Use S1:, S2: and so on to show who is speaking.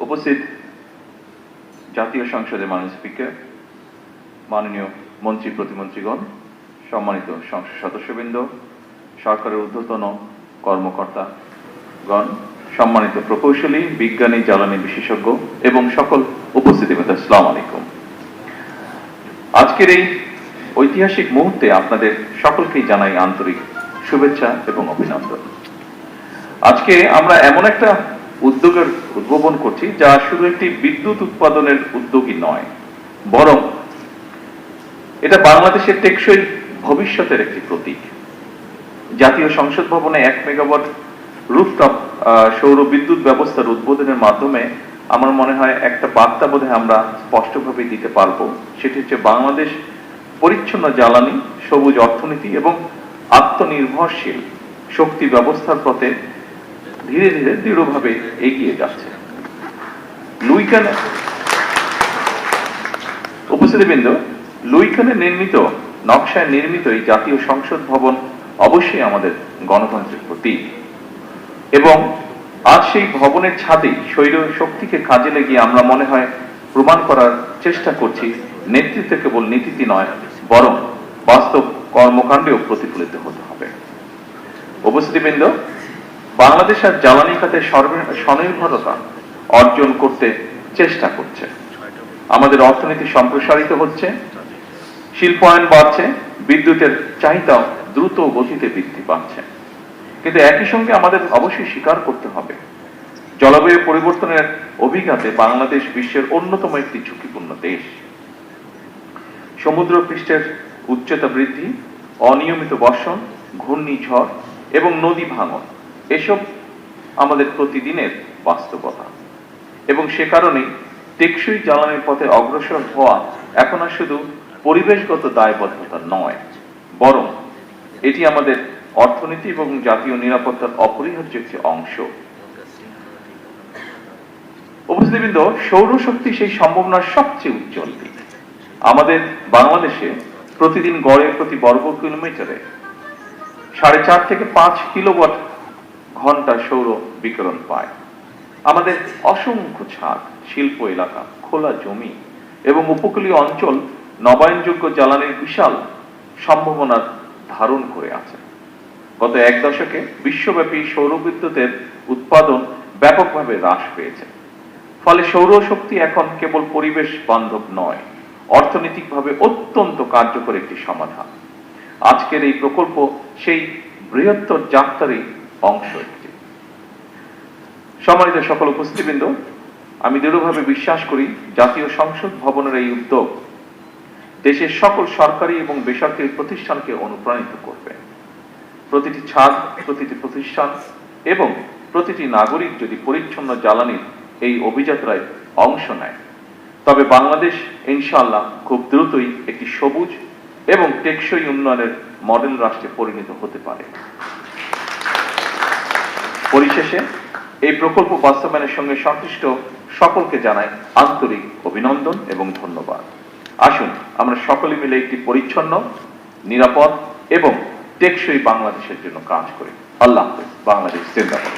S1: উপস্থিত জাতীয় সংসদের মাননীয় স্পিকার, মাননীয় মন্ত্রী প্রতিমন্ত্রীগণ, সম্মানিত সংসদ সদস্যবৃন্দ, সরকারের ঊর্ধ্বতন কর্মকর্তাগণ, সম্মানিত প্রকৌশলী, বিজ্ঞানী, জ্বালানি বিশেষজ্ঞ এবং সকল উপস্থিতিবৃন্দ, আসসালামু আলাইকুম। আজকের এই ঐতিহাসিক মুহূর্তে আপনাদের সকলকেই জানাই আন্তরিক শুভেচ্ছা এবং অভিনন্দন। আজকে আমরা এমন একটা উদ্যোগের উদ্ভাবন করছি যা শুধু একটি বিদ্যুৎ উৎপাদনের উদ্যোগই নয়, বরং এটা বাংলাদেশের টেকসই ভবিষ্যতের একটি প্রতীক। জাতীয় সংসদ ভবনে 1 মেগাওয়াট রুফটপ সৌর বিদ্যুৎ ব্যবস্থার উদ্বোধনের মাধ্যমে আমার মনে হয় একটা বার্তা বোধহয় আমরা স্পষ্টভাবে দিতে পারবো। সেটি হচ্ছে বাংলাদেশ পরিচ্ছন্ন জ্বালানি, সবুজ অর্থনীতি এবং আত্মনির্ভরশীল শক্তি ব্যবস্থার পথে ধীরে ধীরে দৃঢ়ভাবে এগিয়ে যাচ্ছে। উপস্থিতিবৃন্দ, লুইখানে নির্মিত, নকশায় নির্মিত এই জাতীয় সংসদ ভবন অবশ্যই আমাদের গণতন্ত্রের প্রতীক এবং আজ সেই ভবনের ছাদে সৌর শক্তিকে কাজে লাগিয়ে আমরা মনে হয় প্রমাণ করার চেষ্টা করছি নেতৃত্ব কেবল নীতিতে নয়, বরং বাস্তব কর্মকাণ্ডেও প্রতিফলিত হতে হবে। উপস্থিতিবৃন্দ, বাংলাদেশ আর জ্বালানি খাতে স্বনির্ভরতা অর্জন করতে চেষ্টা করছে। আমাদের অর্থনীতি সম্প্রসারিত হচ্ছে, শিল্পায়ন বাড়ছে, বিদ্যুতের চাহিদা দ্রুত গতিতে বৃদ্ধি পাচ্ছে। কিন্তু একই সঙ্গে আমাদের অবশ্যই স্বীকার করতে হবে, জলবায়ু পরিবর্তনের অভিঘাতে বাংলাদেশ বিশ্বের অন্যতম একটি ঝুঁকিপূর্ণ দেশ। সমুদ্র পৃষ্ঠের উচ্চতা বৃদ্ধি, অনিয়মিত বর্ষণ, ঘূর্ণিঝড় এবং নদী ভাঙন এসব আমাদের প্রতিদিনের বাস্তবতা এবং সে কারণেই টেকসই জ্বালানির পথে অগ্রসর হওয়া এখন আর শুধু পরিবেশগত দায়বদ্ধতা নয়, বরং এটি আমাদের অর্থনীতি এবং জাতীয় নিরাপত্তার অপরিহার্য একটি অংশ। উপস্থিতিবৃন্দ, সৌরশক্তি সেই সম্ভাবনার সবচেয়ে উজ্জ্বল দিক। আমাদের বাংলাদেশে প্রতিদিন গড়ে প্রতি বর্গ কিলোমিটারে 4.5 থেকে 5 কিলোওয়াট ঘন্টা সৌর বিকিরণ পায়। আমাদের অসংখ্য ছাদ, শিল্প এলাকা, খোলা জমি এবং উপকূলীয় অঞ্চল নবায়নযোগ্য জ্বালানির বিশাল সম্ভাবনার ধারণ করে আছে। গত 1 দশকে বিশ্বব্যাপী সৌর বিদ্যুতের উৎপাদন ব্যাপকভাবে হ্রাস পেয়েছে। ফলে সৌরশক্তি এখন কেবল পরিবেশ বান্ধব নয়, অর্থনৈতিকভাবে অত্যন্ত কার্যকর একটি সমাধান। আজকের এই প্রকল্প সেই বৃহত্তর যাত্রারই অংশ একটি। সম্মানিত সকল উপস্থিতিবৃন্দ, আমি দৃঢ়ভাবে বিশ্বাস করি জাতীয় সংসদ ভবনের এই উদ্যোগ দেশের সকল সরকারি এবং বেসরকারি প্রতিষ্ঠানকে অনুপ্রাণিত করবে। প্রতিটি ছাদ, প্রতিটি প্রতিষ্ঠান এবং প্রতিটি নাগরিক যদি পরিচ্ছন্ন জ্বালানির এই অভিযাত্রায় অংশ নেয়, তবে বাংলাদেশ ইনশাআল্লাহ খুব দ্রুতই একটি সবুজ এবং টেকসই উন্নয়নের মডেল রাষ্ট্রে পরিণত হতে পারে। পরিশেষে এই প্রকল্প বাস্তবায়নের সঙ্গে সংশ্লিষ্ট সকলকে জানাই আন্তরিক অভিনন্দন এবং ধন্যবাদ। আসুন আমরা সকলে মিলে একটি পরিচ্ছন্ন, নিরাপদ এবং টেকসই বাংলাদেশের জন্য কাজ করি। আল্লাহ হাফেজ। বাংলাদেশ জিন্দাবাদ।